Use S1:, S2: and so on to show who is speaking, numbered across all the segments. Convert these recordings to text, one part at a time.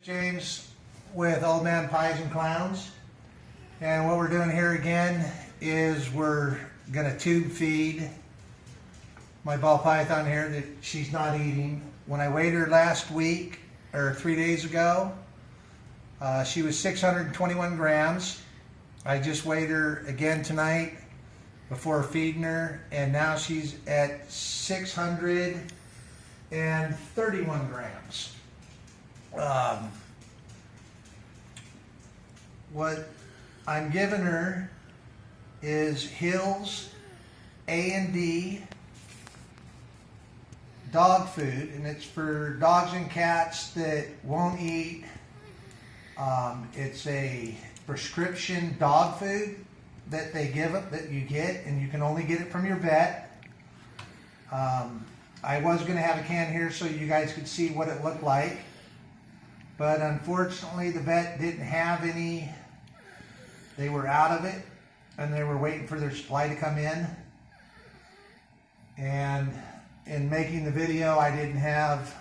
S1: James with Old Man Pies and Clowns, and what we're doing here again is we're gonna tube feed my ball python here that she's not eating. When I weighed her last week or 3 days ago, she was 621 grams. I just weighed her again tonight before feeding her, and now she's at 631 grams. What I'm giving her is Hills A and D dog food, and it's for dogs and cats that won't eat. It's a prescription dog food that they give up, that you get, and you can only get it from your vet. I was going to have a can here so you guys could see what it looked like, but unfortunately the vet didn't have any. They were out of it, and they were waiting for their supply to come in. And in making the video, I didn't have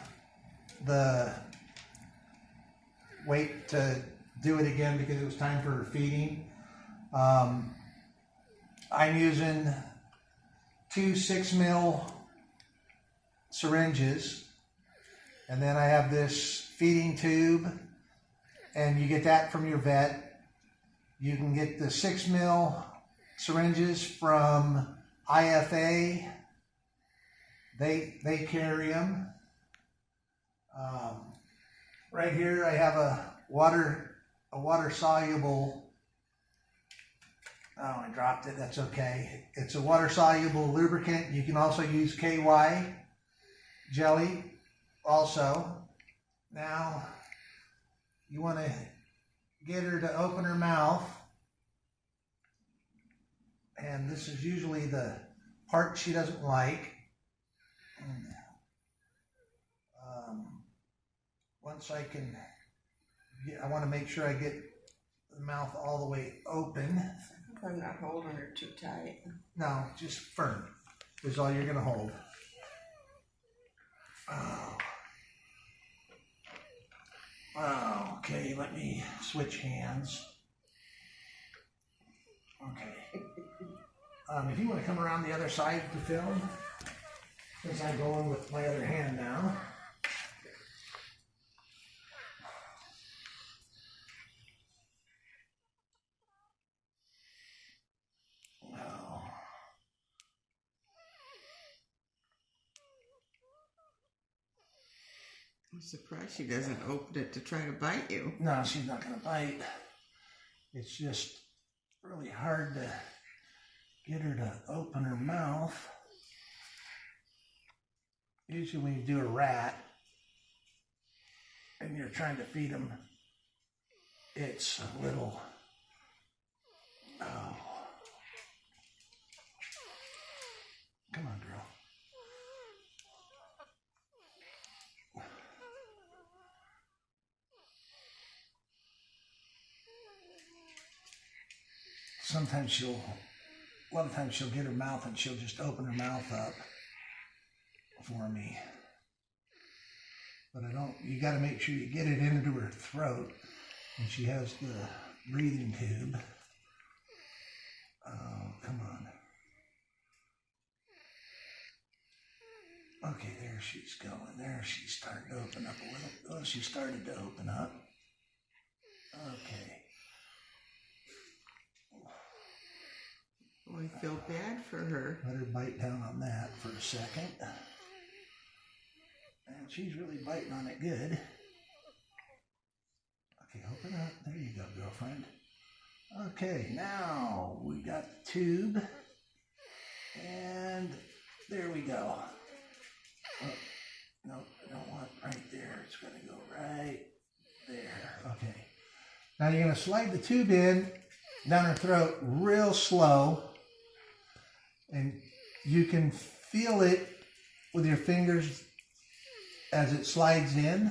S1: the wait to do it again because it was time for feeding. I'm using 2 6-mil syringes, and then I have this feeding tube, and you get that from your vet. You can get the 6-mil syringes from IFA. They carry them. Right here I have a water soluble. Oh, I dropped it. That's okay. It's a water soluble lubricant. You can also use KY jelly also. Now you want to get her to open her mouth, and this is usually the part she doesn't like. And, once I can I want to make sure I get the mouth all the way open.
S2: I'm not holding her too tight.
S1: No, just firm is all you're going to hold. Oh, okay, let me switch hands. Okay. If you want to come around the other side to film, since I'm going with my other hand now.
S2: I'm surprised she doesn't open it to try to bite you.
S1: No, she's not going to bite. It's just really hard to get her to open her mouth. Usually when you do a rat and you're trying to feed them, it's a little... Oh. Come on, girl. Sometimes a lot of times she'll get her mouth and she'll just open her mouth up for me. But you got to make sure you get it into her throat. And she has the breathing tube. Oh, come on. Okay, there she's going. There she's starting to open up a little. Oh, she started to open up. Okay.
S2: Oh, I feel bad for her.
S1: Let her bite down on that for a second. And she's really biting on it good. Okay, open up. There you go, girlfriend. Okay, now we got the tube. And there we go. Oh, no, I don't want right there. It's going to go right there. Okay. Now you're going to slide the tube in down her throat real slow. And you can feel it with your fingers as it slides in.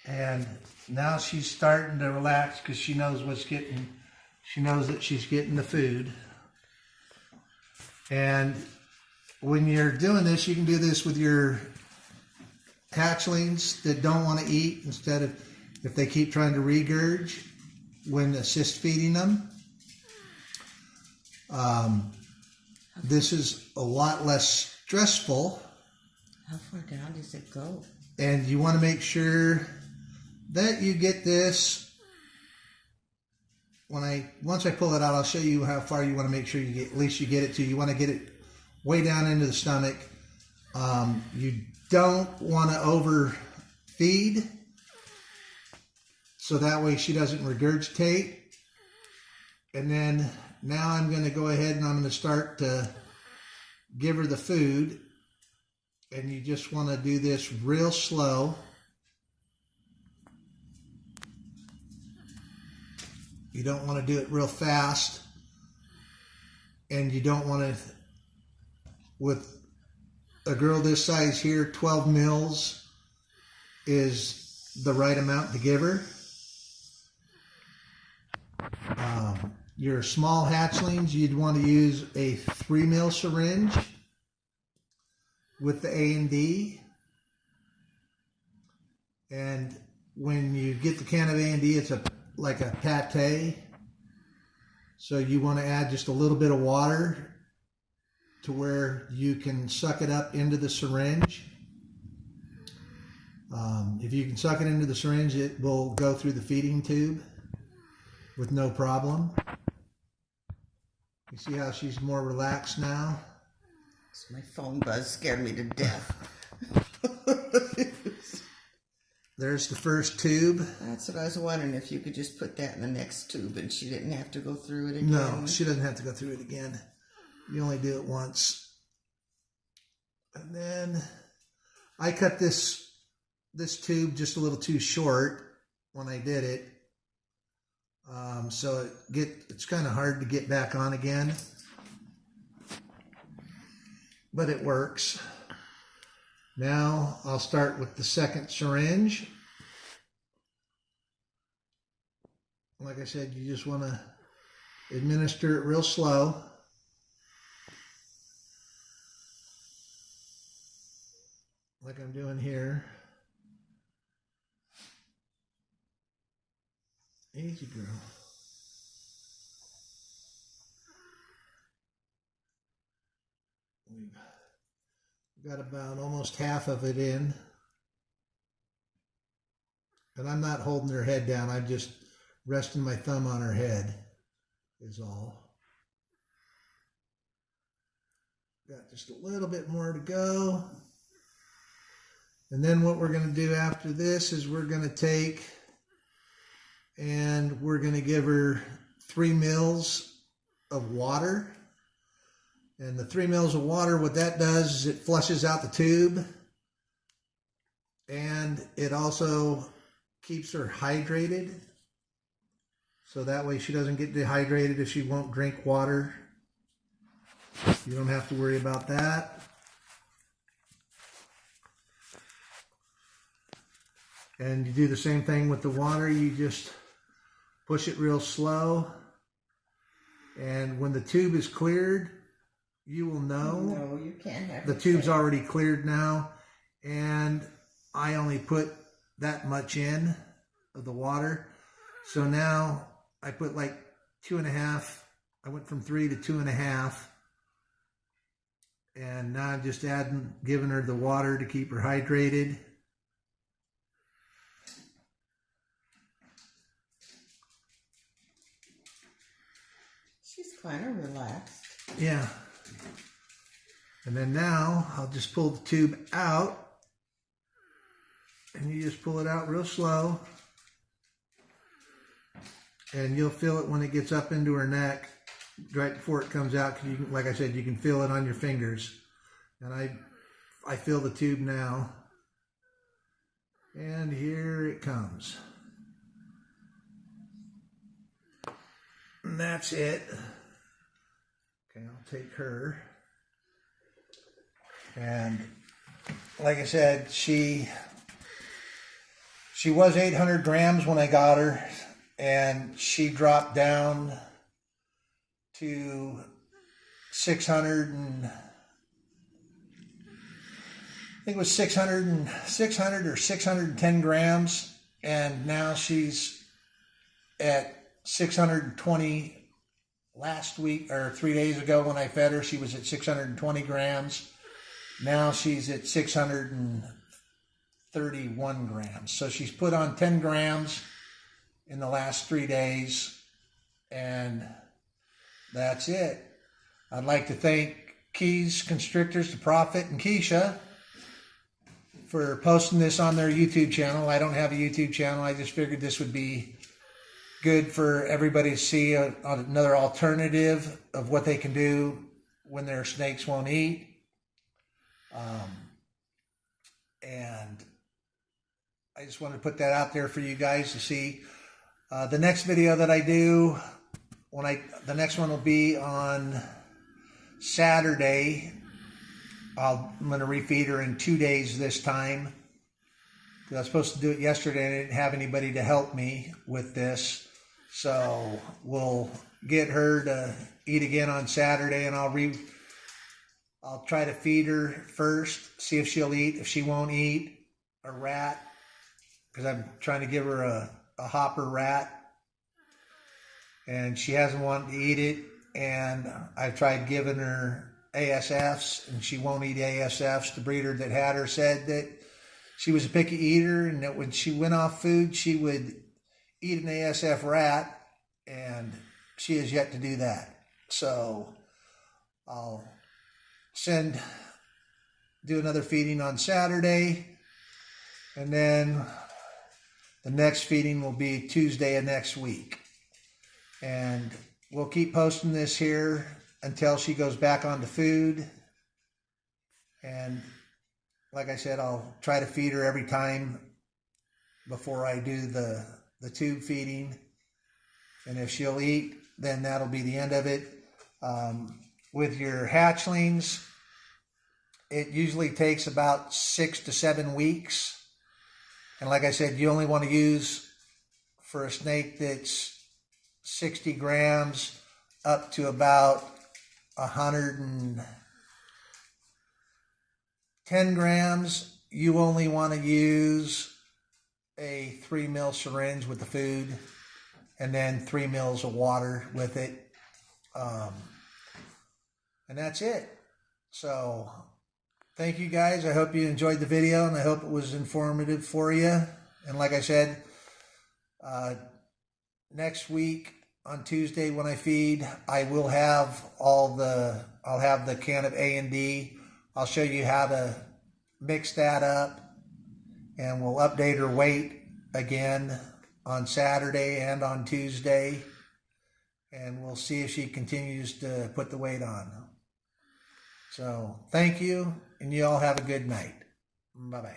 S1: And now she's starting to relax because she knows she knows that she's getting the food. And when you're doing this, you can do this with your hatchlings that don't want to eat, instead of if they keep trying to regurge when assist feeding them. This is a lot less stressful.
S2: How far down does it go?
S1: And you want to make sure that you get this. Once I pull it out, I'll show you how far you want to make sure you get. At least you get it to. You want to get it way down into the stomach. You don't want to overfeed, so that way she doesn't regurgitate. And then now I'm going to go ahead and I'm going to start to give her the food. And you just want to do this real slow. You don't want to do it real fast. And you don't want to, with a girl this size here, 12 mils is the right amount to give her. Your small hatchlings, you'd want to use a 3 mil syringe with the A&D. And when you get the can of A&D, it's like a pate. So you want to add just a little bit of water to where you can suck it up into the syringe. If you can suck it into the syringe, it will go through the feeding tube with no problem. You see how she's more relaxed now?
S2: My phone buzz scared me to death.
S1: There's the first tube.
S2: That's what I was wondering, if you could just put that in the next tube and she didn't have to go through it again.
S1: No, she doesn't have to go through it again. You only do it once. And then I cut this tube just a little too short when I did it. So it's kind of hard to get back on again. But it works. Now I'll start with the second syringe. Like I said, you just want to administer it real slow. Like I'm doing here. Easy, girl. We've got about almost half of it in. And I'm not holding her head down. I'm just resting my thumb on her head is all. Got just a little bit more to go. And then what we're going to do after this is we're going to take and we're going to give her 3 mils of water. And the 3 mils of water, what that does is it flushes out the tube. And it also keeps her hydrated. So that way she doesn't get dehydrated if she won't drink water. You don't have to worry about that. And you do the same thing with the water. You just push it real slow. And when the tube is cleared, you will know.
S2: No, you can't have
S1: the tube's already cleared now. And I only put that much in of the water. So now I put like 2.5. I went from 3 to 2.5. And now I'm just giving her the water to keep her hydrated.
S2: She's kind of relaxed.
S1: Yeah. And then now I'll just pull the tube out. And you just pull it out real slow. And you'll feel it when it gets up into her neck, right before it comes out. Because you can, like I said, you can feel it on your fingers. And I feel the tube now. And here it comes. And that's it. Okay, I'll take her. And like I said, she was 800 grams when I got her, and she dropped down to 600 and think it was 600 or 610 grams. And now she's at 620. Last week or 3 days ago when I fed her, she was at 620 grams. Now she's at 631 grams. So she's put on 10 grams in the last 3 days. And that's it. I'd like to thank Keys Constrictors to Profit and Keisha for posting this on their YouTube channel. I don't have a YouTube channel. I just figured this would be good for everybody to see another alternative of what they can do when their snakes won't eat. And I just wanted to put that out there for you guys to see. The next video that I do, the next one will be on Saturday. I'm going to refeed her in 2 days this time. I was supposed to do it yesterday and I didn't have anybody to help me with this. So we'll get her to eat again on Saturday, and I'll try to feed her first, see if she'll eat. If she won't eat, a rat, because I'm trying to give her a hopper rat, and she hasn't wanted to eat it. And I've tried giving her ASFs, and she won't eat ASFs. The breeder that had her said that she was a picky eater, and that when she went off food, she would eat an ASF rat, and she has yet to do that. So I'll do another feeding on Saturday, and then the next feeding will be Tuesday of next week. And we'll keep posting this here until she goes back onto food. And like I said, I'll try to feed her every time before I do the tube feeding. And if she'll eat, then that'll be the end of it. With your hatchlings, it usually takes about 6 to 7 weeks. And like I said, you only want to use for a snake that's 60 grams up to about 110 grams. You only want to use a 3 ml syringe with the food, and then 3 ml of water with it. And that's it. So thank you guys. I hope you enjoyed the video, and I hope it was informative for you. And like I said, next week on Tuesday when I feed, I will have I'll have the can of A&D. I'll show you how to mix that up, and we'll update her weight again on Saturday and on Tuesday, and we'll see if she continues to put the weight on. So thank you, and you all have a good night. Bye-bye.